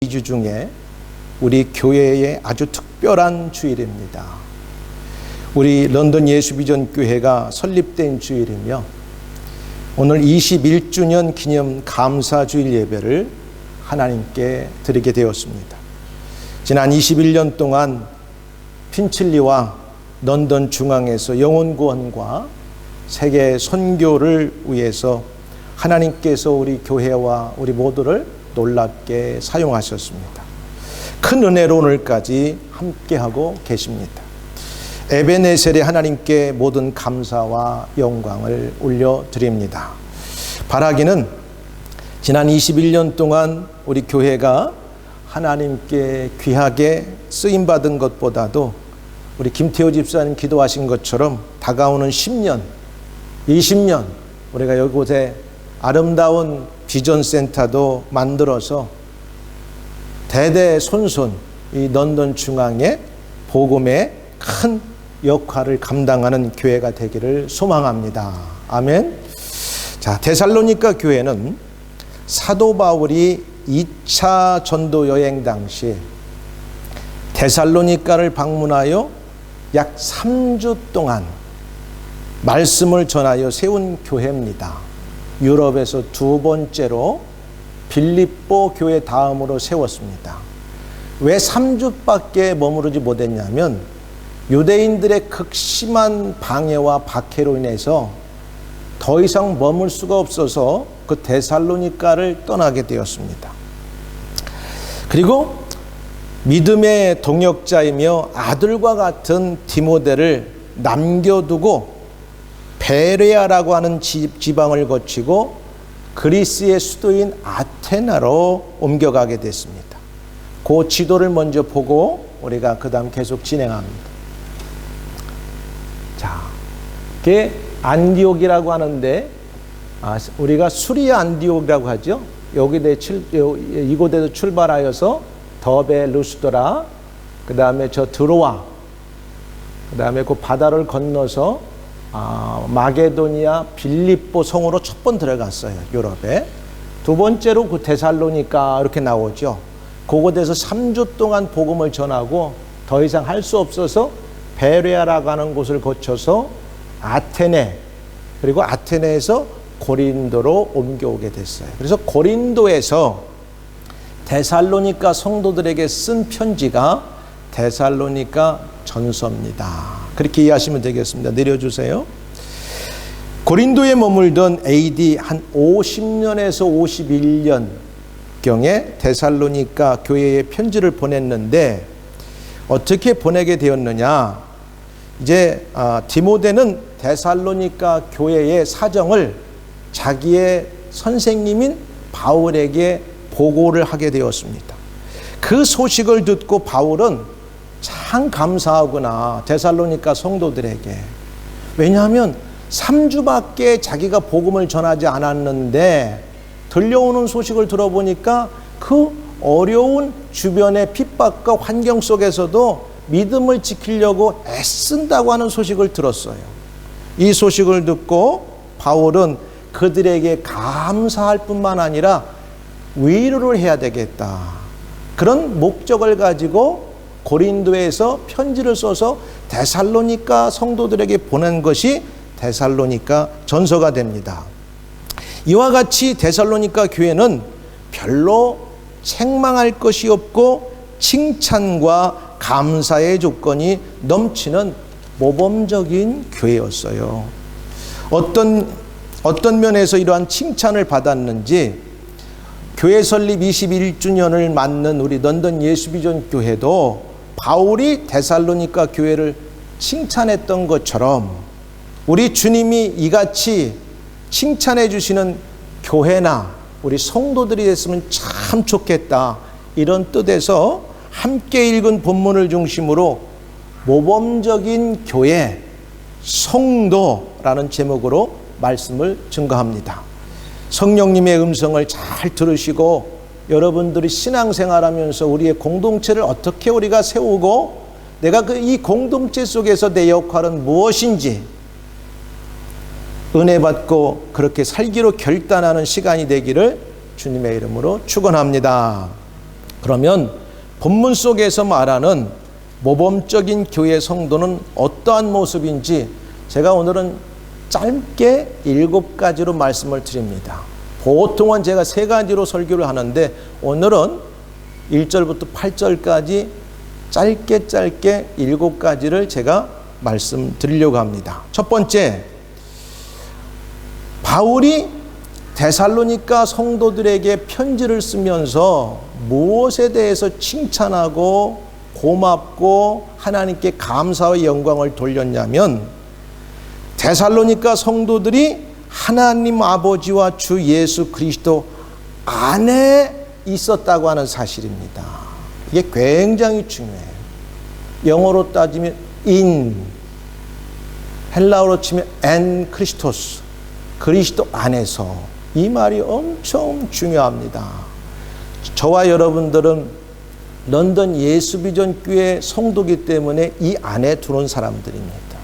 2주 중에 우리 교회의 아주 특별한 주일입니다. 우리 런던 예수비전교회가 설립된 주일이며 오늘 21주년 기념 감사주일 예배를 하나님께 드리게 되었습니다. 지난 21년 동안 핀칠리와 런던 중앙에서 영혼 구원과 세계 선교를 위해서 하나님께서 우리 교회와 우리 모두를 놀랍게 사용하셨습니다. 큰 은혜로 오늘까지 함께하고 계십니다. 에베네셀의 하나님께 모든 감사와 영광을 올려드립니다. 바라기는 지난 21년 동안 우리 교회가 하나님께 귀하게 쓰임받은 것보다도 우리 김태호 집사님 기도하신 것처럼 다가오는 10년, 20년 우리가 이곳에 아름다운 비전센터도 만들어서 대대손손 이 런던 중앙의 복음의 큰 역할을 감당하는 교회가 되기를 소망합니다. 아멘. 자, 데살로니가 교회는 사도 바울이 2차 전도 여행 당시 데살로니가를 방문하여 약 3주 동안 말씀을 전하여 세운 교회입니다. 유럽에서 두 번째로 빌립보 교회 다음으로 세웠습니다. 왜 3주밖에 머무르지 못했냐면 유대인들의 극심한 방해와 박해로 인해서 더 이상 머물 수가 없어서 그 데살로니가를 떠나게 되었습니다. 그리고 믿음의 동역자이며 아들과 같은 디모데를 남겨두고 베레아라고 하는 지방을 거치고 그리스의 수도인 아테나로 옮겨가게 됐습니다. 그 지도를 먼저 보고 우리가 그 다음 계속 진행합니다. 자, 그게 안디옥이라고 하는데 우리가 수리아 안디옥이라고 하죠. 이곳에서 출발하여서 더베, 루스드라, 그 다음에 저 드로아, 그 다음에 그 바다를 건너서 마게도니아 빌립보 성으로 첫 번 들어갔어요. 유럽에. 두 번째로 그 데살로니가 이렇게 나오죠. 그곳에서 3주 동안 복음을 전하고 더 이상 할 수 없어서 베레아라고 하는 곳을 거쳐서 아테네, 그리고 아테네에서 고린도로 옮겨오게 됐어요. 그래서 고린도에서 데살로니가 성도들에게 쓴 편지가 데살로니가 전서입니다. 그렇게 이해하시면 되겠습니다. 내려주세요. 고린도에 머물던 AD 한 50년에서 51년경에 데살로니가 교회에 편지를 보냈는데 어떻게 보내게 되었느냐. 이제 디모데는 데살로니가 교회의 사정을 자기의 선생님인 바울에게 보고를 하게 되었습니다. 그 소식을 듣고 바울은 참 감사하구나, 데살로니가 성도들에게. 왜냐하면 3주밖에 자기가 복음을 전하지 않았는데 들려오는 소식을 들어보니까 그 어려운 주변의 핍박과 환경 속에서도 믿음을 지키려고 애쓴다고 하는 소식을 들었어요. 이 소식을 듣고 바울은 그들에게 감사할 뿐만 아니라 위로를 해야 되겠다, 그런 목적을 가지고 고린도에서 편지를 써서 데살로니가 성도들에게 보낸 것이 데살로니가 전서가 됩니다. 이와 같이 데살로니가 교회는 별로 책망할 것이 없고 칭찬과 감사의 조건이 넘치는 모범적인 교회였어요. 어떤 면에서 이러한 칭찬을 받았는지 교회 설립 21주년을 맞는 우리 런던 예수비전 교회도 바울이 데살로니가 교회를 칭찬했던 것처럼 우리 주님이 이같이 칭찬해 주시는 교회나 우리 성도들이 됐으면 참 좋겠다, 이런 뜻에서 함께 읽은 본문을 중심으로 모범적인 교회, 성도라는 제목으로 말씀을 증거합니다. 성령님의 음성을 잘 들으시고 여러분들이 신앙생활하면서 우리의 공동체를 어떻게 우리가 세우고 내가 이 공동체 속에서 내 역할은 무엇인지 은혜 받고 그렇게 살기로 결단하는 시간이 되기를 주님의 이름으로 축원합니다. 그러면 본문 속에서 말하는 모범적인 교회 성도는 어떠한 모습인지 제가 오늘은 짧게 7가지로 말씀을 드립니다. 보통은 제가 3가지로 설교를 하는데 오늘은 1절부터 8절까지 짧게 7가지를 제가 말씀드리려고 합니다. 첫 번째, 바울이 데살로니가 성도들에게 편지를 쓰면서 무엇에 대해서 칭찬하고 고맙고 하나님께 감사와 영광을 돌렸냐면 데살로니가 성도들이 하나님 아버지와 주 예수 그리스도 안에 있었다고 하는 사실입니다. 이게 굉장히 중요해요. 영어로 따지면 in, 헬라어로 치면 en Christos, 그리스도 안에서. 이 말이 엄청 중요합니다. 저와 여러분들은 런던 예수비전 교회 성도기 때문에 이 안에 들어온 사람들입니다.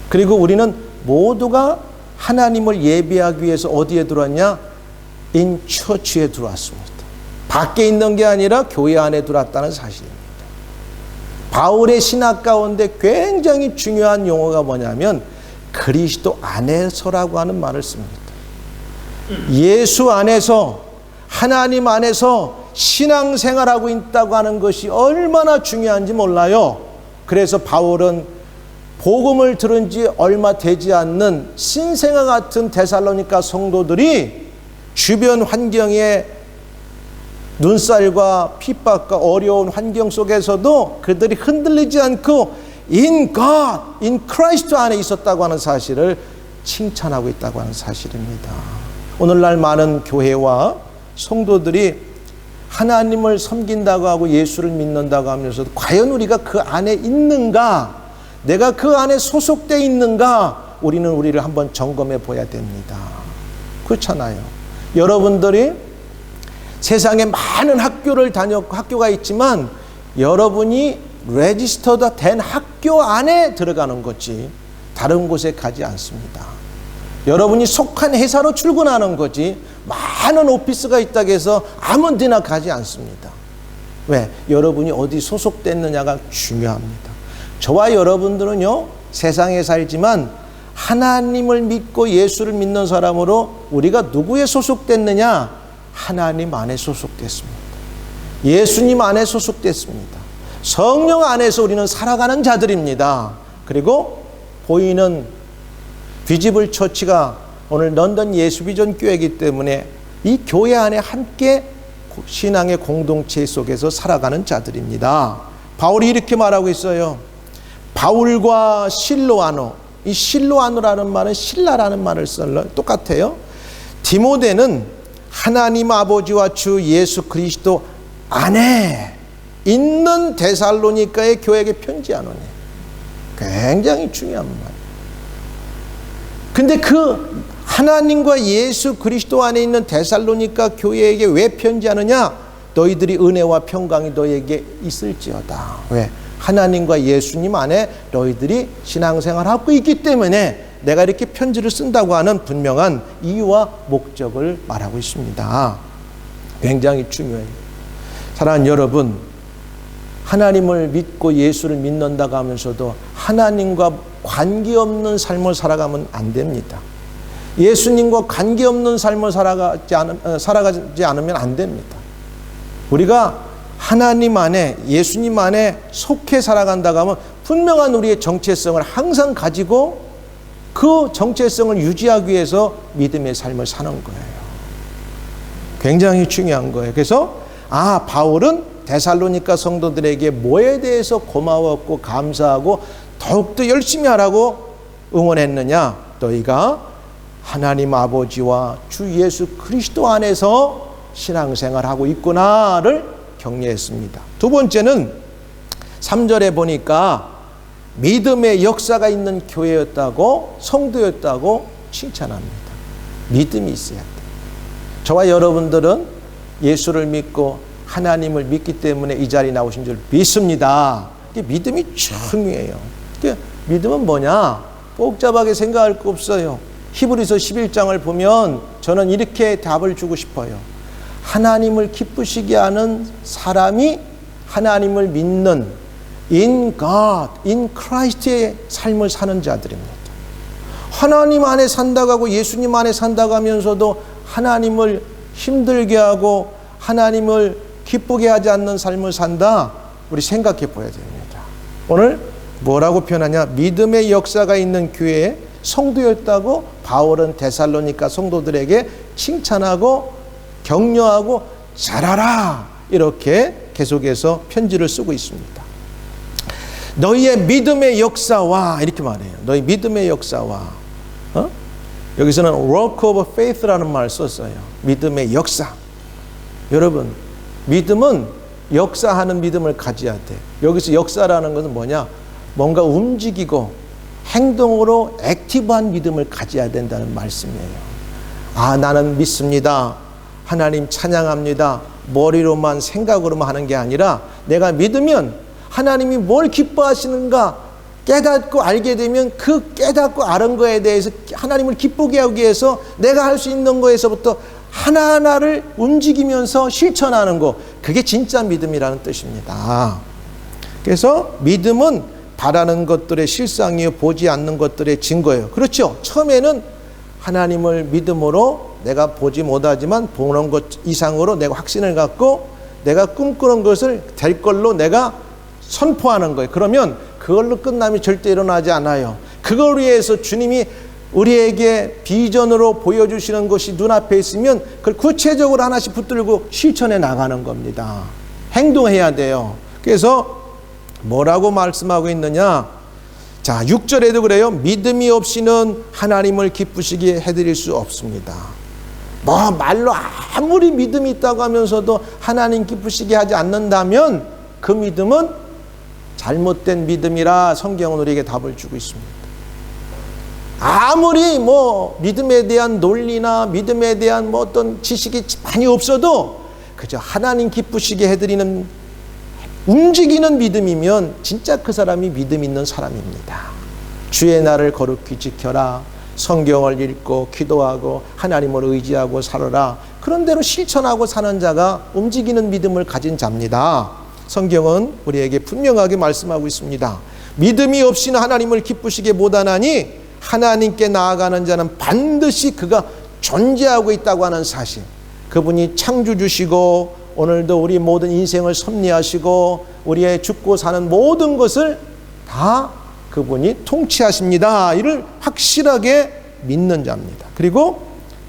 그리고 우리는 모두가 하나님을 예배하기 위해서 어디에 들어왔냐? in church에 들어왔습니다. 밖에 있는 게 아니라 교회 안에 들어왔다는 사실입니다. 바울의 신학 가운데 굉장히 중요한 용어가 뭐냐면 그리스도 안에서라고 하는 말을 씁니다. 예수 안에서, 하나님 안에서 신앙생활하고 있다고 하는 것이 얼마나 중요한지 몰라요. 그래서 바울은 복음을 들은 지 얼마 되지 않는 신생아 같은 데살로니가 성도들이 주변 환경에 눈살과 핍박과 어려운 환경 속에서도 그들이 흔들리지 않고 in God, in Christ 안에 있었다고 하는 사실을 칭찬하고 있다고 하는 사실입니다. 오늘날 많은 교회와 성도들이 하나님을 섬긴다고 하고 예수를 믿는다고 하면서도 과연 우리가 그 안에 있는가? 내가 그 안에 소속되어 있는가? 우리를 한번 점검해 봐야 됩니다. 그렇잖아요. 여러분들이 세상에 많은 학교를 다녔고 학교가 있지만 여러분이 레지스터가 된 학교 안에 들어가는 거지 다른 곳에 가지 않습니다. 여러분이 속한 회사로 출근하는 거지 많은 오피스가 있다고 해서 아무 데나 가지 않습니다. 왜? 여러분이 어디 소속됐느냐가 중요합니다. 저와 여러분들은요, 세상에 살지만 하나님을 믿고 예수를 믿는 사람으로 우리가 누구에 소속됐느냐? 하나님 안에 소속됐습니다. 예수님 안에 소속됐습니다. 성령 안에서 우리는 살아가는 자들입니다. 그리고 보이는 비지블 처치가 오늘 런던 예수비전 교회이기 때문에 이 교회 안에 함께 신앙의 공동체 속에서 살아가는 자들입니다. 바울이 이렇게 말하고 있어요. 바울과 실로아노, 이 실로아노라는 말은 신라라는 말을 써요. 똑같아요. 디모데는 하나님 아버지와 주 예수 그리스도 안에 있는 데살로니가의 교회에게 편지하노니. 굉장히 중요한 말. 근데 그 하나님과 예수 그리스도 안에 있는 데살로니가 교회에게 왜 편지하느냐? 너희들이 은혜와 평강이 너희에게 있을지어다. 왜? 하나님과 예수님 안에 너희들이 신앙생활하고 있기 때문에 내가 이렇게 편지를 쓴다고 하는 분명한 이유와 목적을 말하고 있습니다. 굉장히 중요해요. 사랑하는 여러분, 하나님을 믿고 예수를 믿는다고 하면서도 하나님과 관계없는 삶을 살아가면 안 됩니다. 예수님과 관계없는 삶을 살아가지 않으면 안 됩니다. 우리가 하나님 안에, 예수님 안에 속해 살아간다고 하면 분명한 우리의 정체성을 항상 가지고 그 정체성을 유지하기 위해서 믿음의 삶을 사는 거예요. 굉장히 중요한 거예요. 그래서 바울은 데살로니가 성도들에게 뭐에 대해서 고마웠고 감사하고 더욱더 열심히 하라고 응원했느냐? 너희가 하나님 아버지와 주 예수 그리스도 안에서 신앙생활하고 있구나를 격려했습니다. 두 번째는 3절에 보니까 믿음의 역사가 있는 교회였다고, 성도였다고 칭찬합니다. 믿음이 있어야 돼요. 저와 여러분들은 예수를 믿고 하나님을 믿기 때문에 이 자리에 나오신 줄 믿습니다. 믿음이 중요해요. 믿음은 뭐냐? 복잡하게 생각할 거 없어요. 히브리서 11장을 보면 저는 이렇게 답을 주고 싶어요. 하나님을 기쁘시게 하는 사람이 하나님을 믿는 in God, in Christ의 삶을 사는 자들입니다. 하나님 안에 산다고 하고 예수님 안에 산다고 하면서도 하나님을 힘들게 하고 하나님을 기쁘게 하지 않는 삶을 산다. 우리 생각해 봐야 됩니다. 오늘 뭐라고 표현하냐? 믿음의 역사가 있는 교회에 성도였다고 바울은 데살로니가 성도들에게 칭찬하고 격려하고 잘하라 이렇게 계속해서 편지를 쓰고 있습니다. 너희의 믿음의 역사와 이렇게 말해요. 너희 믿음의 역사와 여기서는 work of faith라는 말을 썼어요. 믿음의 역사. 여러분, 믿음은 역사하는 믿음을 가져야 돼. 여기서 역사라는 것은 뭐냐? 뭔가 움직이고 행동으로 액티브한 믿음을 가져야 된다는 말씀이에요. 아, 나는 믿습니다. 하나님 찬양합니다. 머리로만 생각으로만 하는 게 아니라 내가 믿으면 하나님이 뭘 기뻐하시는가 깨닫고 알게 되면 그 깨닫고 아는 거에 대해서 하나님을 기쁘게 하기 위해서 내가 할 수 있는 거에서부터 하나하나를 움직이면서 실천하는 거, 그게 진짜 믿음이라는 뜻입니다. 그래서 믿음은 바라는 것들의 실상이요 보지 않는 것들의 증거예요. 그렇죠? 처음에는 하나님을 믿음으로 내가 보지 못하지만 보는 것 이상으로 내가 확신을 갖고 내가 꿈꾸는 것을 될 걸로 내가 선포하는 거예요. 그러면 그걸로 끝남이 절대 일어나지 않아요. 그걸 위해서 주님이 우리에게 비전으로 보여주시는 것이 눈앞에 있으면 그걸 구체적으로 하나씩 붙들고 실천해 나가는 겁니다. 행동해야 돼요. 그래서 뭐라고 말씀하고 있느냐? 자, 6절에도 그래요. 믿음이 없이는 하나님을 기쁘시게 해드릴 수 없습니다. 뭐 말로 아무리 믿음이 있다고 하면서도 하나님 기쁘시게 하지 않는다면 그 믿음은 잘못된 믿음이라 성경은 우리에게 답을 주고 있습니다. 아무리 뭐 믿음에 대한 논리나 믿음에 대한 뭐 어떤 지식이 많이 없어도 그저 하나님 기쁘시게 해드리는 움직이는 믿음이면 진짜 그 사람이 믿음 있는 사람입니다. 주의 날을 거룩히 지켜라. 성경을 읽고 기도하고 하나님을 의지하고 살아라. 그런 대로 실천하고 사는 자가 움직이는 믿음을 가진 자입니다. 성경은 우리에게 분명하게 말씀하고 있습니다. 믿음이 없이는 하나님을 기쁘시게 못하나니 하나님께 나아가는 자는 반드시 그가 존재하고 있다고 하는 사실, 그분이 창조주시고 오늘도 우리 모든 인생을 섭리하시고 우리의 죽고 사는 모든 것을 다 그분이 통치하십니다. 이를 확실하게 믿는 자입니다. 그리고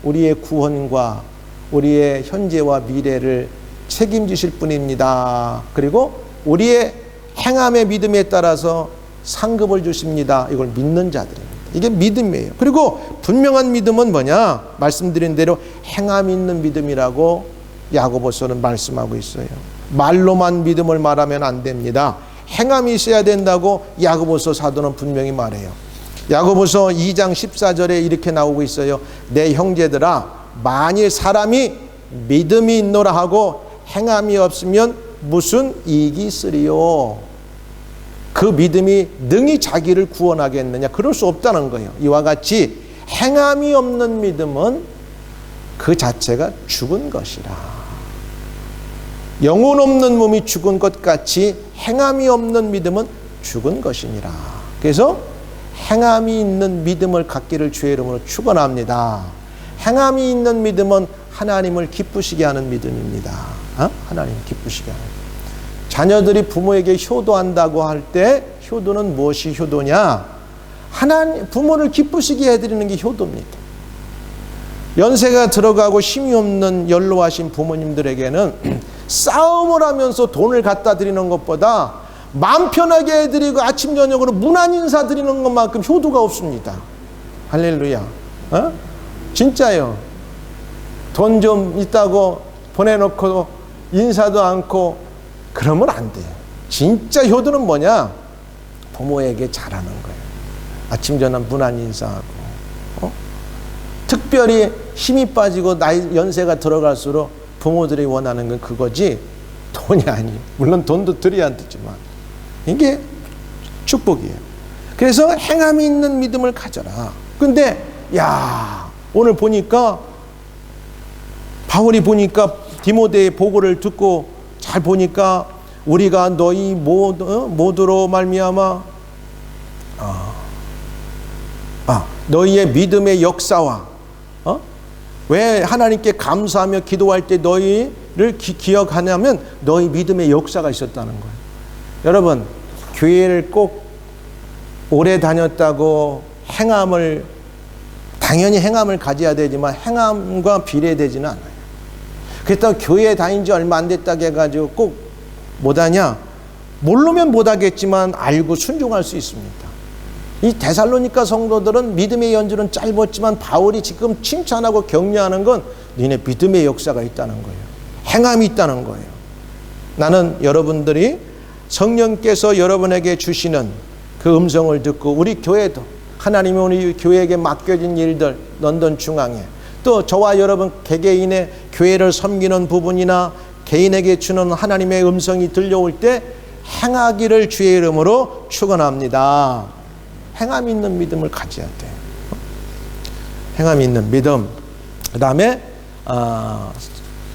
우리의 구원과 우리의 현재와 미래를 책임지실 분입니다. 그리고 우리의 행함의 믿음에 따라서 상급을 주십니다. 이걸 믿는 자들입니다. 이게 믿음이에요. 그리고 분명한 믿음은 뭐냐? 말씀드린 대로 행함 있는 믿음이라고 야고보서는 말씀하고 있어요. 말로만 믿음을 말하면 안 됩니다. 행함이 있어야 된다고 야고보서 사도는 분명히 말해요. 야고보서 2장 14절에 이렇게 나오고 있어요. 내 형제들아, 만일 사람이 믿음이 있노라 하고 행함이 없으면 무슨 이익이 있으리요? 그 믿음이 능히 자기를 구원하겠느냐? 그럴 수 없다는 거예요. 이와 같이 행함이 없는 믿음은 그 자체가 죽은 것이라. 영혼 없는 몸이 죽은 것 같이 행함이 없는 믿음은 죽은 것이니라. 그래서 행함이 있는 믿음을 갖기를 주의 이름으로 축원합니다. 행함이 있는 믿음은 하나님을 기쁘시게 하는 믿음입니다. 하나님 기쁘시게 하는. 자녀들이 부모에게 효도한다고 할 때 효도는 무엇이 효도냐? 하나님 부모를 기쁘시게 해드리는 게 효도입니다. 연세가 들어가고 힘이 없는 연로하신 부모님들에게는 싸움을 하면서 돈을 갖다 드리는 것보다 마음 편하게 해드리고 아침 저녁으로 문안 인사 드리는 것만큼 효도가 없습니다. 할렐루야. 진짜요. 돈 좀 있다고 보내놓고 인사도 않고 그러면 안 돼요. 진짜 효도는 뭐냐? 부모에게 잘하는 거예요. 아침 저녁 문안 인사하고, 특별히 힘이 빠지고 나이 연세가 들어갈수록 부모들이 원하는 건 그거지 돈이 아니에요. 물론 돈도 드려야 되지만 이게 축복이에요. 그래서 행함이 있는 믿음을 가져라. 근데 오늘 보니까 바울이 보니까 디모데의 보고를 듣고 잘 보니까 우리가 너희 모두로 말미암아 너희의 믿음의 역사와 왜 하나님께 감사하며 기도할 때 너희를 기억하냐면 너희 믿음의 역사가 있었다는 거예요. 여러분, 교회를 꼭 오래 다녔다고 당연히 행함을 가져야 되지만 행함과 비례되지는 않아요. 그렇다고 교회에 다닌 지 얼마 안 됐다고 해가지고 꼭 못하냐? 모르면 못하겠지만 알고 순종할 수 있습니다. 이 데살로니가 성도들은 믿음의 연주는 짧았지만 바울이 지금 칭찬하고 격려하는 건 너네 믿음의 역사가 있다는 거예요. 행함이 있다는 거예요. 나는 여러분들이 성령께서 여러분에게 주시는 그 음성을 듣고 우리 교회도 하나님이 우리 교회에게 맡겨진 일들 런던 중앙에 또 저와 여러분 개개인의 교회를 섬기는 부분이나 개인에게 주는 하나님의 음성이 들려올 때 행하기를 주의 이름으로 축원합니다. 행함 있는 믿음을 가져야 돼요. 행함 있는 믿음. 그 다음에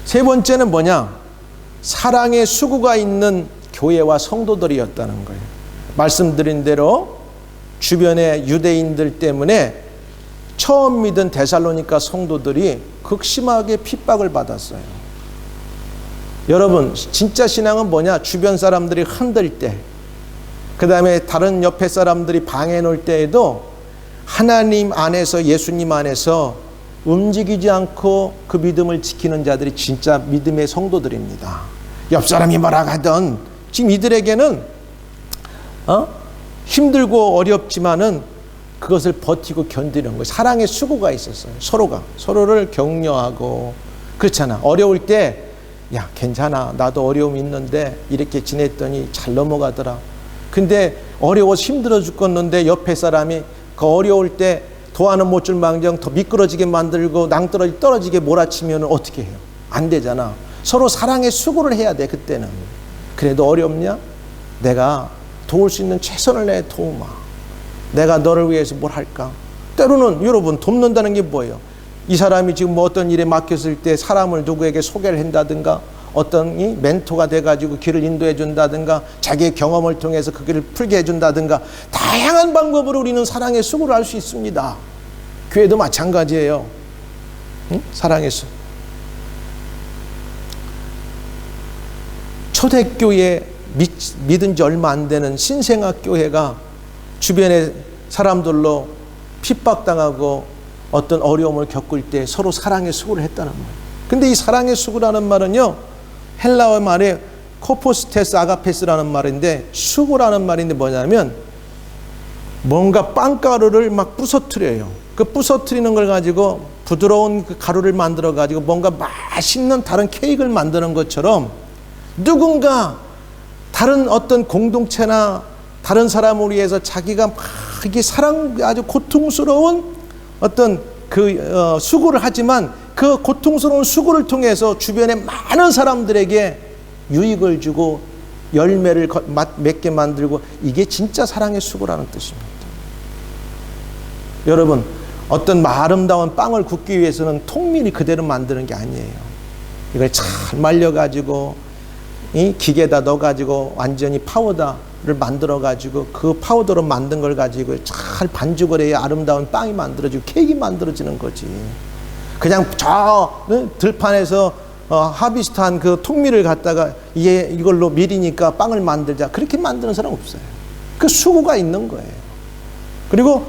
세 번째는 뭐냐? 사랑의 수구가 있는 교회와 성도들이었다는 거예요. 말씀드린 대로 주변의 유대인들 때문에 처음 믿은 데살로니가 성도들이 극심하게 핍박을 받았어요. 여러분, 진짜 신앙은 뭐냐? 주변 사람들이 흔들 때, 그 다음에 다른 옆에 사람들이 방해 놓을 때에도 하나님 안에서, 예수님 안에서 움직이지 않고 그 믿음을 지키는 자들이 진짜 믿음의 성도들입니다. 옆 사람이 뭐라 하든 지금 이들에게는 힘들고 어렵지만은 그것을 버티고 견디는 거예요. 사랑의 수고가 있었어요. 서로를 격려하고 그렇잖아. 어려울 때 야, 괜찮아. 나도 어려움이 있는데 이렇게 지냈더니 잘 넘어가더라. 근데 어려워서 힘들어 죽겠는데 옆에 사람이 그 어려울 때 도와는 못 줄 망정 더 미끄러지게 만들고 낭떠러지 떨어지게 몰아치면 어떻게 해요? 안 되잖아. 서로 사랑의 수고를 해야 돼. 그때는. 그래도 어렵냐? 내가 도울 수 있는 최선을 내 도우마. 내가 너를 위해서 뭘 할까? 때로는 여러분 돕는다는 게 뭐예요? 이 사람이 지금 뭐 어떤 일에 맡겼을 때 사람을 누구에게 소개를 한다든가 어떤 이 멘토가 돼가지고 길을 인도해 준다든가 자기의 경험을 통해서 그 길을 풀게 해준다든가 다양한 방법으로 우리는 사랑의 수고를 할 수 있습니다. 교회도 마찬가지예요. 응? 사랑의 수. 초대교회 믿은 지 얼마 안 되는 신생아 교회가 주변의 사람들로 핍박당하고 어떤 어려움을 겪을 때 서로 사랑의 수고를 했다는 거예요. 근데 이 사랑의 수고라는 말은요, 헬라어 말에 코포스테스 아가페스라는 말인데 수고라는 말인데 뭐냐면 뭔가 빵가루를 막 부서뜨려요. 그 부서뜨리는 걸 가지고 부드러운 그 가루를 만들어 가지고 뭔가 맛있는 다른 케이크를 만드는 것처럼 누군가 다른 어떤 공동체나 다른 사람을 위해서 자기가 막 이게 아주 고통스러운 어떤 그 수고를 하지만 그 고통스러운 수고를 통해서 주변에 많은 사람들에게 유익을 주고 열매를 맺게 만들고 이게 진짜 사랑의 수고라는 뜻입니다. 여러분, 어떤 아름다운 빵을 굽기 위해서는 통밀이 그대로 만드는 게 아니에요. 이걸 잘 말려가지고 이 기계에다 넣어가지고 완전히 파우더를 만들어가지고 그 파우더로 만든 걸 가지고 잘 반죽을 해야 아름다운 빵이 만들어지고 케이크 만들어지는 거지. 그냥 저 들판에서 하비스트한 그 통밀을 갖다가 이걸로 밀이니까 빵을 만들자 그렇게 만드는 사람 없어요. 그 수고가 있는 거예요. 그리고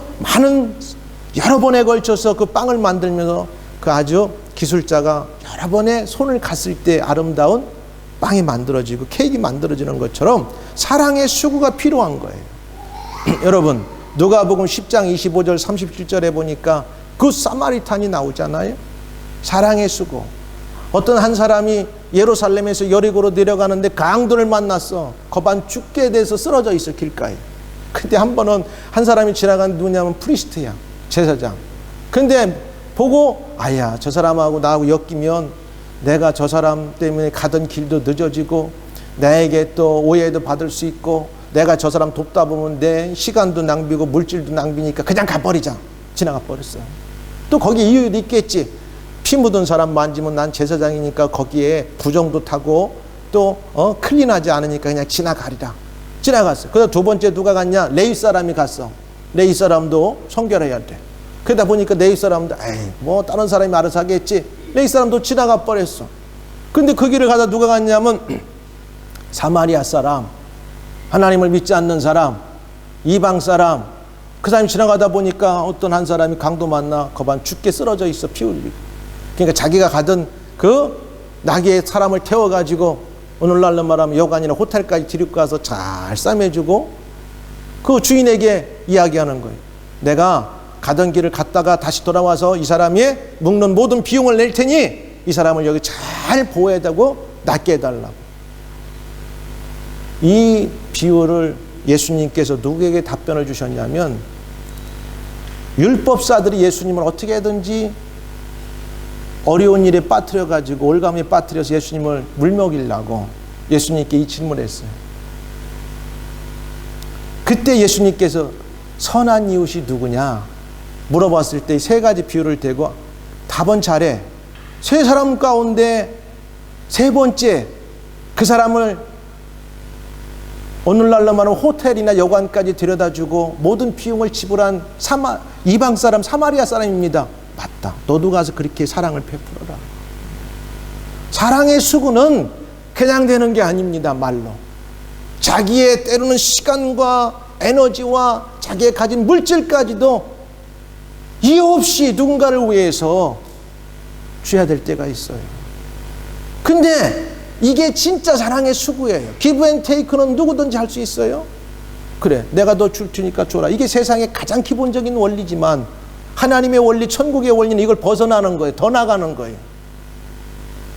여러 번에 걸쳐서 그 빵을 만들면서 그 아주 기술자가 여러 번의 손을 갔을 때 아름다운 빵이 만들어지고 케이크 만들어지는 것처럼 사랑의 수고가 필요한 거예요. 여러분, 누가복음 10장 25절 37절에 보니까 그 사마리탄이 나오잖아요. 사랑의 수고. 어떤 한 사람이 예루살렘에서 여리고로 내려가는데 강도를 만났어. 거반 죽게 돼서 쓰러져 있어, 길가에. 근데 한 번은 한 사람이 지나간 누구냐면 프리스트야, 제사장. 근데 보고 아야, 저 사람하고 나하고 엮이면 내가 저 사람 때문에 가던 길도 늦어지고 나에게 또 오해도 받을 수 있고 내가 저 사람 돕다 보면 내 시간도 낭비고 물질도 낭비니까 그냥 가버리자. 지나가 버렸어요. 또 거기 이유도 있겠지. 피 묻은 사람 만지면 난 제사장이니까 거기에 부정도 타고 또 클린하지 않으니까 그냥 지나가리라. 지나갔어. 그다음 두 번째 누가 갔냐? 레위 사람이 갔어. 레위 사람도 성결해야 돼. 그러다 보니까 레위 사람도 뭐 다른 사람이 알아서 하겠지. 레위 사람도 지나가 버렸어. 근데 그 길을 가다 누가 갔냐면 사마리아 사람, 하나님을 믿지 않는 사람, 이방 사람. 그 사람이 지나가다 보니까 어떤 한 사람이 강도 만나 거반 죽게 쓰러져 있어. 피 흘리고. 그러니까 자기가 가던 그 나귀에 사람을 태워가지고 오늘날로 말하면 여관이나 호텔까지 데리고 가서 잘 싸매주고 그 주인에게 이야기하는 거예요. 내가 가던 길을 갔다가 다시 돌아와서 이 사람이 묵는 모든 비용을 낼 테니 이 사람을 여기 잘 보호해다고 낫게 해달라고. 이 비유를 예수님께서 누구에게 답변을 주셨냐면 율법사들이 예수님을 어떻게든지 어려운 일에 빠뜨려가지고 올감에 빠뜨려서 예수님을 물먹이려고 예수님께 이 질문을 했어요. 그때 예수님께서 선한 이웃이 누구냐 물어봤을 때 세 가지 비유를 대고 답은 잘해. 세 사람 가운데 세 번째 그 사람을 오늘날로 말하면 호텔이나 여관까지 데려다주고 모든 비용을 지불한 이방 사람 사마리아 사람입니다. 맞다. 너도 가서 그렇게 사랑을 베풀어라. 사랑의 수고는 그냥 되는 게 아닙니다. 말로. 자기의 때로는 시간과 에너지와 자기의 가진 물질까지도 이유 없이 누군가를 위해서 줘야 될 때가 있어요. 근데 이게 진짜 사랑의 수고예요. 기브 앤 테이크는 누구든지 할 수 있어요. 그래, 내가 너 줄 테니까 줘라. 이게 세상의 가장 기본적인 원리지만 하나님의 원리, 천국의 원리는 이걸 벗어나는 거예요. 더 나가는 거예요.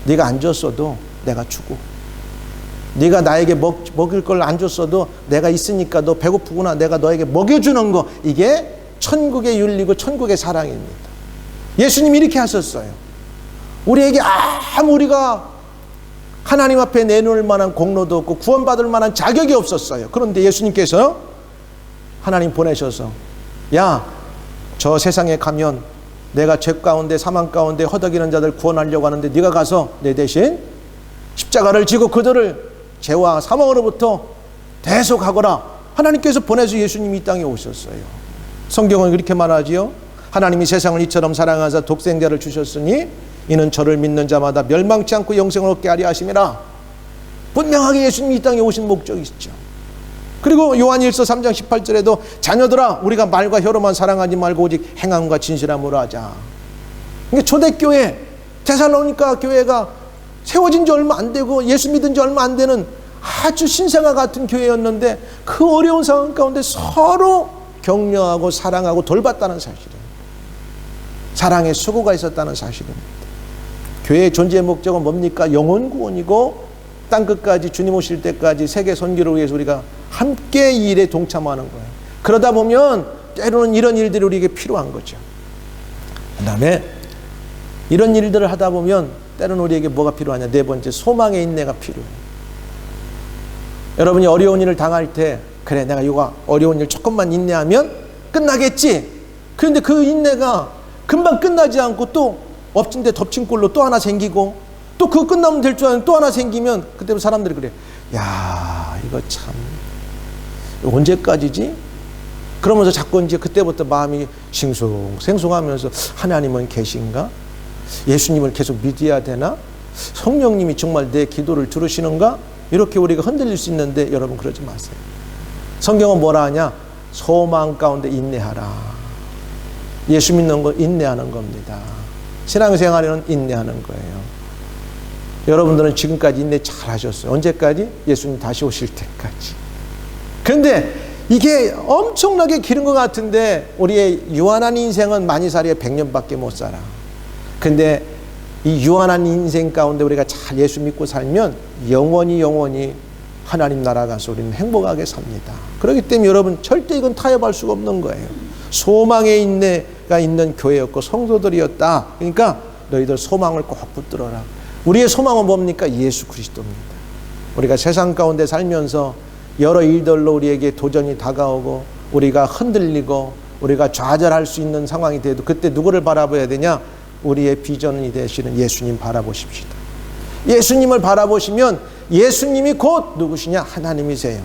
네가 안 줬어도 내가 주고, 네가 나에게 먹일 걸 안 줬어도 내가 있으니까 너 배고프구나, 내가 너에게 먹여주는 거, 이게 천국의 윤리고 천국의 사랑입니다. 예수님이 이렇게 하셨어요. 우리에게 아무 우리가 하나님 앞에 내놓을 만한 공로도 없고 구원받을 만한 자격이 없었어요. 그런데 예수님께서 하나님 보내셔서 야, 저 세상에 가면 내가 죄 가운데 사망 가운데 허덕이는 자들 구원하려고 하는데 네가 가서 내 대신 십자가를 지고 그들을 죄와 사망으로부터 대속하거라. 하나님께서 보내서 예수님이 이 땅에 오셨어요. 성경은 그렇게 말하지요. 하나님이 세상을 이처럼 사랑하사 독생자를 주셨으니 이는 저를 믿는 자마다 멸망치 않고 영생을 얻게 하려 하심이라. 분명하게 예수님이 이 땅에 오신 목적이 있죠. 그리고 요한일서 3장 18절에도 자녀들아 우리가 말과 혀로만 사랑하지 말고 오직 행함과 진실함으로 하자. 그러니까 초대교회 데살로니가 교회가 세워진 지 얼마 안 되고 예수 믿은 지 얼마 안 되는 아주 신생아 같은 교회였는데 그 어려운 상황 가운데 서로 격려하고 사랑하고 돌봤다는 사실이에요. 사랑의 수고가 있었다는 사실입니다. 교회의 존재의 목적은 뭡니까? 영혼 구원이고 땅끝까지 주님 오실 때까지 세계 선교를 위해서 우리가 함께 이 일에 동참하는 거예요. 그러다 보면 때로는 이런 일들이 우리에게 필요한 거죠. 그 다음에 이런 일들을 하다 보면 때로는 우리에게 뭐가 필요하냐? 네 번째, 소망의 인내가 필요해요. 여러분이 어려운 일을 당할 때 그래, 내가 이거 어려운 일 조금만 인내하면 끝나겠지. 그런데 그 인내가 금방 끝나지 않고 또 엎친 데 덮친 꼴로 또 하나 생기고 또 그거 끝나면 될 줄 알았는데 또 하나 생기면 그때부터 사람들이 그래. 야, 이거 참 언제까지지? 그러면서 자꾸 이제 그때부터 마음이 싱숭생숭하면서 하나님은 계신가? 예수님을 계속 믿어야 되나? 성령님이 정말 내 기도를 들으시는가? 이렇게 우리가 흔들릴 수 있는데 여러분 그러지 마세요. 성경은 뭐라 하냐? 소망 가운데 인내하라. 예수 믿는 건 인내하는 겁니다. 신앙생활에는 인내하는 거예요. 여러분들은 지금까지 인내 잘 하셨어요. 언제까지? 예수님 다시 오실 때까지. 그런데 이게 엄청나게 길은 것 같은데 우리의 유한한 인생은 많이 살아야 100년밖에 못 살아. 근데 이 유한한 인생 가운데 우리가 잘 예수 믿고 살면 영원히 하나님 나라 가서 우리는 행복하게 삽니다. 그렇기 때문에 여러분 절대 이건 타협할 수가 없는 거예요. 소망의 인내가 있는 교회였고 성도들이었다. 그러니까 너희들 소망을 꼭 붙들어라. 우리의 소망은 뭡니까? 예수 그리스도입니다. 우리가 세상 가운데 살면서 여러 일들로 우리에게 도전이 다가오고 우리가 흔들리고 우리가 좌절할 수 있는 상황이 돼도 그때 누구를 바라봐야 되냐? 우리의 비전이 되시는 예수님 바라보십시다. 예수님을 바라보시면 예수님이 곧 누구시냐? 하나님이세요.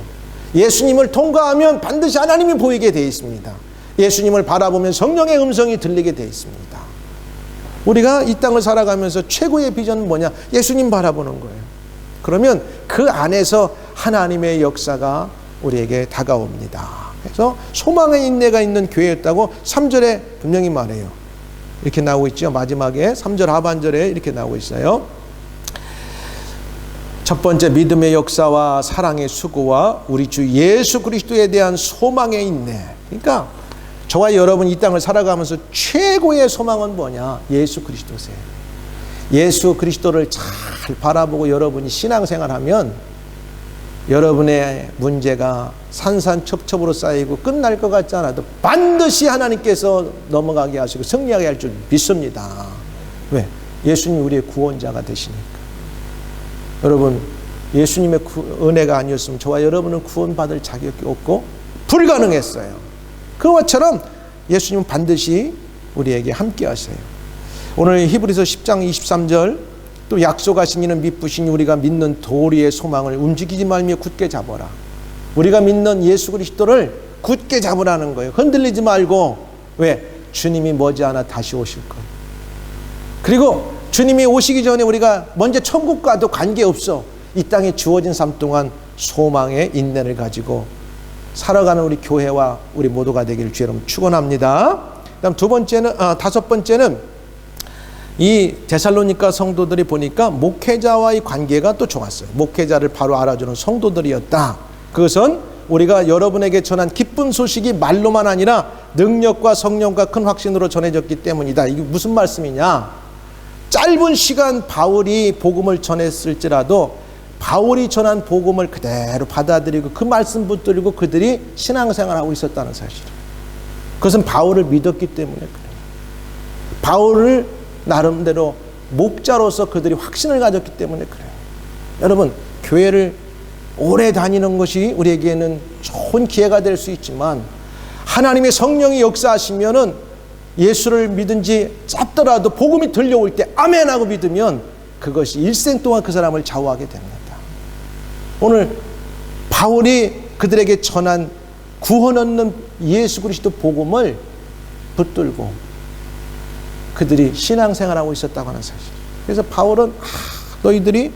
예수님을 통과하면 반드시 하나님이 보이게 되어 있습니다. 예수님을 바라보면 성령의 음성이 들리게 되어 있습니다. 우리가 이 땅을 살아가면서 최고의 비전은 뭐냐? 예수님 바라보는 거예요. 그러면 그 안에서 하나님의 역사가 우리에게 다가옵니다. 그래서 소망의 인내가 있는 교회였다고 3절에 분명히 말해요. 이렇게 나오고 있죠. 마지막에 3절 하반절에 이렇게 나오고 있어요. 첫 번째, 믿음의 역사와 사랑의 수고와 우리 주 예수 그리스도에 대한 소망의 인내. 그러니까 저와 여러분 이 땅을 살아가면서 최고의 소망은 뭐냐? 예수 그리스도세요. 예수 그리스도를 잘 바라보고 여러분이 신앙생활하면 여러분의 문제가 산산첩첩으로 쌓이고 끝날 것 같지 않아도 반드시 하나님께서 넘어가게 하시고 승리하게 할 줄 믿습니다. 왜? 예수님이 우리의 구원자가 되시니까. 여러분, 예수님의 은혜가 아니었으면 저와 여러분은 구원받을 자격이 없고 불가능했어요. 그것처럼 예수님은 반드시 우리에게 함께 하세요. 오늘 히브리서 10장 23절, 또 약속하신 이는 미쁘시니 우리가 믿는 도리의 소망을 움직이지 말며 굳게 잡아라. 우리가 믿는 예수 그리스도를 굳게 잡으라는 거예요. 흔들리지 말고. 왜? 주님이 머지않아 다시 오실 거예요. 그리고 주님이 오시기 전에 우리가 먼저 천국과도 관계없어. 이 땅에 주어진 삶 동안 소망의 인내를 가지고 살아가는 우리 교회와 우리 모두가 되기를 주의 이름으로 축원합니다. 그다음 다섯 번째는 이 데살로니가 성도들이 보니까 목회자와의 관계가 또 좋았어요. 목회자를 바로 알아주는 성도들이었다. 그것은 우리가 여러분에게 전한 기쁜 소식이 말로만 아니라 능력과 성령과 큰 확신으로 전해졌기 때문이다. 이게 무슨 말씀이냐? 짧은 시간 바울이 복음을 전했을지라도 바울이 전한 복음을 그대로 받아들이고 그 말씀 붙들고 그들이 신앙생활하고 있었다는 사실이에요. 그것은 바울을 믿었기 때문에 그래요. 바울을 나름대로 목자로서 그들이 확신을 가졌기 때문에 그래요. 여러분, 교회를 오래 다니는 것이 우리에게는 좋은 기회가 될 수 있지만 하나님의 성령이 역사하시면은 예수를 믿은지 짧더라도 복음이 들려올 때 아멘 하고 믿으면 그것이 일생 동안 그 사람을 좌우하게 됩니다. 오늘 바울이 그들에게 전한 구원 얻는 예수 그리스도 복음을 붙들고 그들이 신앙생활하고 있었다고 하는 사실. 그래서 바울은 너희들이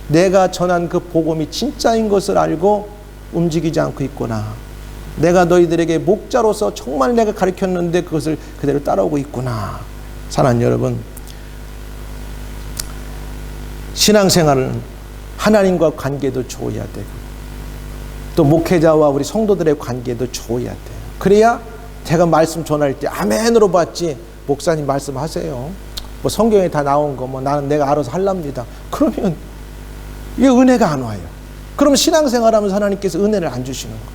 내가 전한 그 복음이 진짜인 것을 알고 움직이지 않고 있구나. 내가 너희들에게 목자로서 정말 내가 가르쳤는데 그것을 그대로 따라오고 있구나. 사랑하는 여러분, 신앙생활은 하나님과 관계도 좋아야 되고 또 목회자와 우리 성도들의 관계도 좋아야 돼요. 그래야 제가 말씀 전할 때 아멘으로 받지, 목사님 말씀하세요, 뭐 성경에 다 나온 거 뭐 나는 내가 알아서 할랍니다. 그러면 이 은혜가 안 와요. 그러면 신앙생활하면서 하나님께서 은혜를 안 주시는 거예요.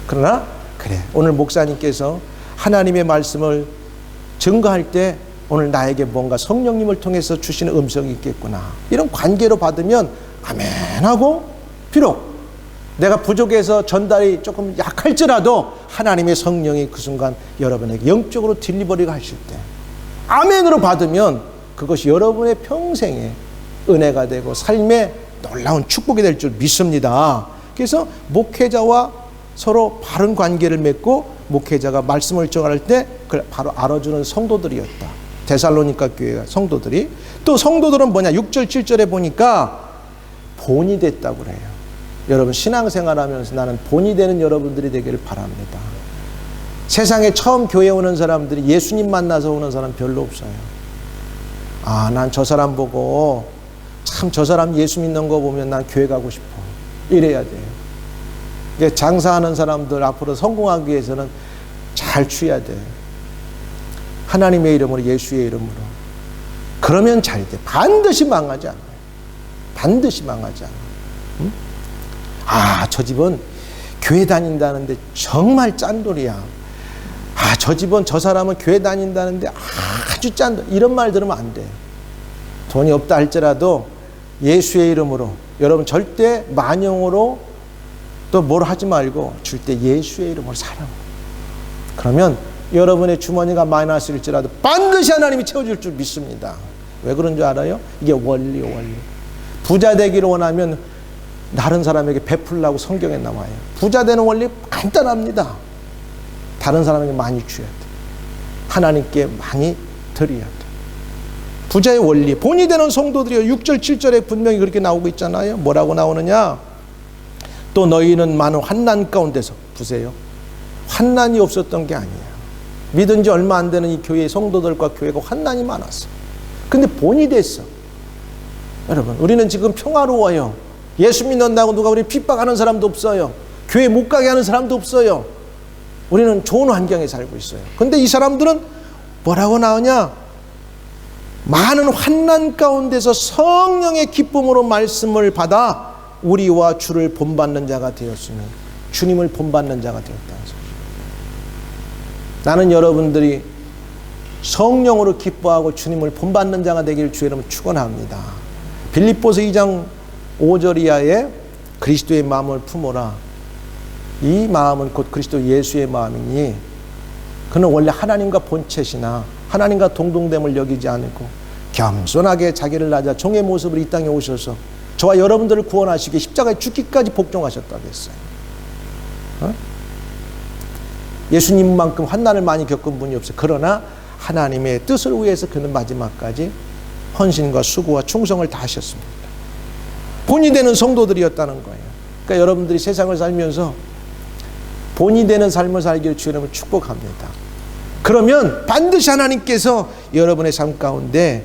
그러나 그래, 오늘 목사님께서 하나님의 말씀을 증거할 때 오늘 나에게 뭔가 성령님을 통해서 주시는 음성이 있겠구나. 이런 관계로 받으면 아멘하고, 비록 내가 부족해서 전달이 조금 약할지라도 하나님의 성령이 그 순간 여러분에게 영적으로 딜리버리가 하실 때 아멘으로 받으면 그것이 여러분의 평생의 은혜가 되고 삶의 놀라운 축복이 될 줄 믿습니다. 그래서 목회자와 서로 바른 관계를 맺고 목회자가 말씀을 전할 때 그걸 바로 알아주는 성도들이었다. 데살로니가 교회가 성도들이. 또 성도들은 뭐냐? 6절 7절에 보니까 본이 됐다고 그래요. 여러분, 신앙생활하면서 나는 본이 되는 여러분들이 되기를 바랍니다. 세상에 처음 교회 오는 사람들이 예수님 만나서 오는 사람 별로 없어요. 난 저 사람 보고 참 저 사람 예수 믿는 거 보면 난 교회 가고 싶어. 이래야 돼요. 장사하는 사람들 앞으로 성공하기 위해서는 잘 취해야 돼요. 하나님의 이름으로, 예수의 이름으로. 그러면 잘 돼. 반드시 망하지 않아요. 반드시 망하지 않아요. 응? 저 집은 교회 다닌다는데 정말 짠돌이야. 저 집은 저 사람은 교회 다닌다는데 아주 짠돌. 이런 말 들으면 안 돼. 돈이 없다 할지라도 예수의 이름으로, 여러분 절대 만영으로 또 뭘 하지 말고 줄 때 예수의 이름으로 살아. 그러면 여러분의 주머니가 마이너스일지라도 반드시 하나님이 채워줄 줄 믿습니다. 왜 그런 줄 알아요? 이게 원리. 부자 되기를 원하면 다른 사람에게 베풀라고 성경에 나와요. 부자 되는 원리 간단합니다. 다른 사람에게 많이 줘야 돼. 하나님께 많이 드려야 돼. 부자의 원리. 본이 되는 성도들이요. 6절 7절에 분명히 그렇게 나오고 있잖아요. 뭐라고 나오느냐? 또 너희는 많은 환난 가운데서, 보세요. 환난이 없었던 게 아니에요. 믿은 지 얼마 안 되는 이 교회의 성도들과 교회가 환난이 많았어. 근데 본이 됐어. 여러분, 우리는 지금 평화로워요. 예수 믿는다고 누가 우리 핍박하는 사람도 없어요. 교회 못 가게 하는 사람도 없어요. 우리는 좋은 환경에 살고 있어요. 근데 이 사람들은 뭐라고 나오냐? 많은 환난 가운데서 성령의 기쁨으로 말씀을 받아 우리와 주를 본받는 자가 되었으니, 주님을 본받는 자가 되었다는 소리죠. 나는 여러분들이 성령으로 기뻐하고 주님을 본받는 자가 되기를 주의 이름으로 축원합니다. 빌립보서 2장 5절 이하에 그리스도의 마음을 품어라. 이 마음은 곧 그리스도 예수의 마음이니 그는 원래 하나님과 본체시나 하나님과 동등됨을 여기지 않고 겸손하게 자기를 낮아 종의 모습으로 이 땅에 오셔서 저와 여러분들을 구원하시기 십자가에 죽기까지 복종하셨다고 했어요. 예수님만큼 환난을 많이 겪은 분이 없어요. 그러나 하나님의 뜻을 위해서 그는 마지막까지 헌신과 수고와 충성을 다하셨습니다. 본이 되는 성도들이었다는 거예요. 그러니까 여러분들이 세상을 살면서 본이 되는 삶을 살기를 주님을 축복합니다. 그러면 반드시 하나님께서 여러분의 삶 가운데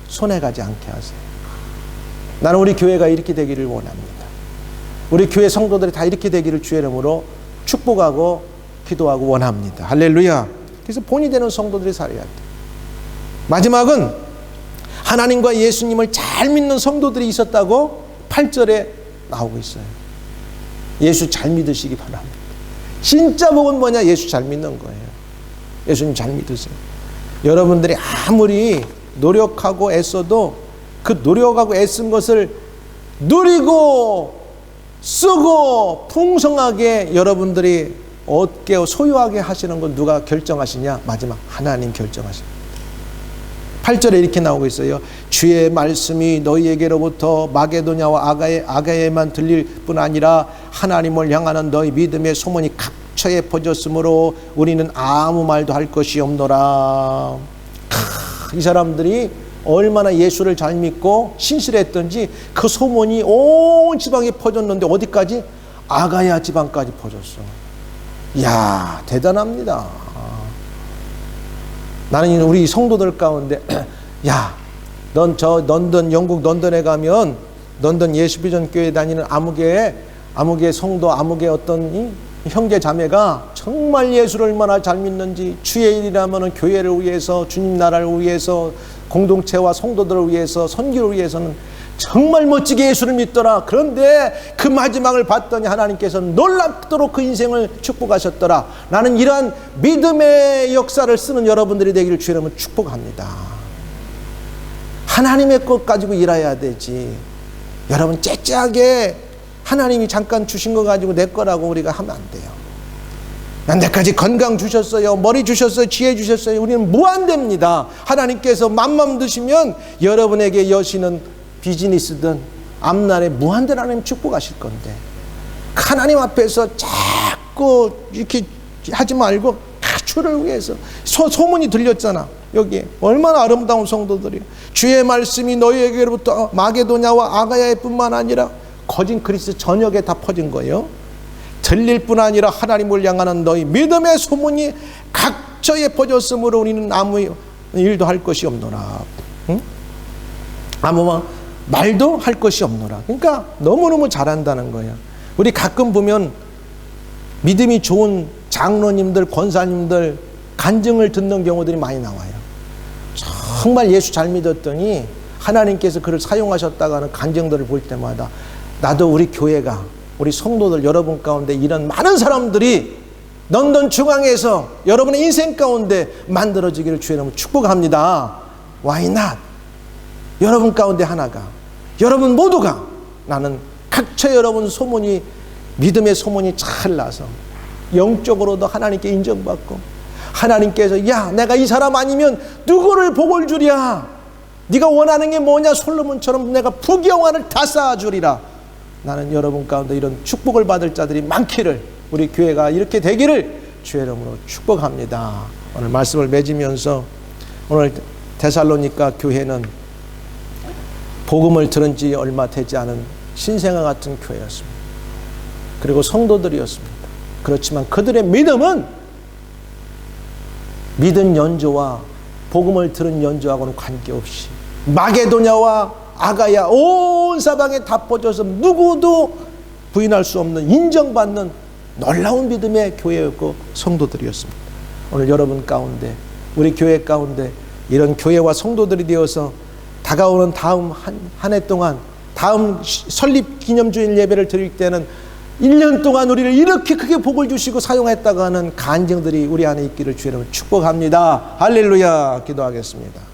손해가지 않게 하세요. 나는 우리 교회가 이렇게 되기를 원합니다. 우리 교회 성도들이 다 이렇게 되기를 주의 이름으로 축복하고 기도하고 원합니다. 할렐루야. 그래서 본이 되는 성도들이 살아야 돼. 마지막은 하나님과 예수님을 잘 믿는 성도들이 있었다고 8절에 나오고 있어요. 예수 잘 믿으시기 바랍니다. 진짜 복은 뭐냐? 예수 잘 믿는 거예요. 예수님 잘 믿으세요. 여러분들이 아무리 노력하고 애써도 그 노력하고 애쓴 것을 누리고 쓰고 풍성하게 여러분들이 얻게 소유하게 하시는 건 누가 결정하시냐? 마지막 하나님 결정하십니다. 8절에 이렇게 나오고 있어요. 주의 말씀이 너희에게로부터 마게도냐와 아가야에만 들릴 뿐 아니라 하나님을 향하는 너희 믿음의 소문이 각처에 퍼졌으므로 우리는 아무 말도 할 것이 없노라. 이 사람들이 얼마나 예수를 잘 믿고 신실했던지 그 소문이 온 지방에 퍼졌는데 어디까지? 아가야 지방까지 퍼졌어. 이야, 대단합니다. 나는 우리 성도들 가운데 야, 넌 저 런던, 영국 런던에 가면 런던 예수비전 교회 다니는 아무개 성도, 아무개 어떤 이 형제 자매가 정말 예수를 얼마나 잘 믿는지, 주의 일이라면 교회를 위해서, 주님 나라를 위해서, 공동체와 성도들을 위해서, 선교를 위해서는 정말 멋지게 예수를 믿더라. 그런데 그 마지막을 봤더니 하나님께서는 놀랍도록 그 인생을 축복하셨더라. 나는 이러한 믿음의 역사를 쓰는 여러분들이 되기를 주의 이름으로 축복합니다. 하나님의 것 가지고 일해야 되지. 여러분 째째하게 하나님이 잠깐 주신 거 가지고 내 거라고 우리가 하면 안 돼요. 난 내까지 건강 주셨어요, 머리 주셨어요, 지혜 주셨어요. 우리는 무한대입니다. 하나님께서 맘만 드시면 여러분에게 여시는 비즈니스든 앞날에 무한대로 하나님 축복하실 건데, 하나님 앞에서 자꾸 이렇게 하지 말고 주를 위해서. 소문이 들렸잖아. 여기 얼마나 아름다운 성도들이에요. 주의 말씀이 너희에게로부터 마게도냐와 아가야에 뿐만 아니라 거진 그리스 전역에 다 퍼진 거예요. 들릴 뿐 아니라 하나님을 향하는 너희 믿음의 소문이 각처에 퍼졌으므로 우리는 아무 일도 할 것이 없노라. 응? 아무 말도 할 것이 없노라. 그러니까 너무너무 잘한다는 거예요. 우리 가끔 보면 믿음이 좋은 장로님들, 권사님들 간증을 듣는 경우들이 많이 나와요. 정말 예수 잘 믿었더니 하나님께서 그를 사용하셨다고 하는 간증들을 볼 때마다 나도 우리 교회가, 우리 성도들 여러분 가운데 이런 많은 사람들이 런던 중앙에서 여러분의 인생 가운데 만들어지기를 주의 이름으로 축복합니다. Why not? 여러분 가운데 하나가, 여러분 모두가, 나는 각처 여러분 소문이, 믿음의 소문이 잘 나서 영적으로도 하나님께 인정받고 하나님께서 야 내가 이 사람 아니면 누구를 복을 주랴, 네가 원하는 게 뭐냐, 솔로몬처럼 내가 부귀영화를 다 쌓아주리라. 나는 여러분 가운데 이런 축복을 받을 자들이 많기를, 우리 교회가 이렇게 되기를 주의 이름으로 축복합니다. 오늘 말씀을 맺으면서, 오늘 데살로니가 교회는 복음을 들은 지 얼마 되지 않은 신생아 같은 교회였습니다. 그리고 성도들이었습니다. 그렇지만 그들의 믿음은 믿은 연조와 복음을 들은 연조하고는 관계없이 마게도냐와 아가야 온 사방에 다 퍼져서 누구도 부인할 수 없는, 인정받는 놀라운 믿음의 교회였고 성도들이었습니다. 오늘 여러분 가운데, 우리 교회 가운데 이런 교회와 성도들이 되어서 다가오는 다음 한 해 동안, 다음 설립 기념주일 예배를 드릴 때는 1년 동안 우리를 이렇게 크게 복을 주시고 사용했다고 하는 간증들이 우리 안에 있기를 주의 이름으로 축복합니다. 할렐루야. 기도하겠습니다.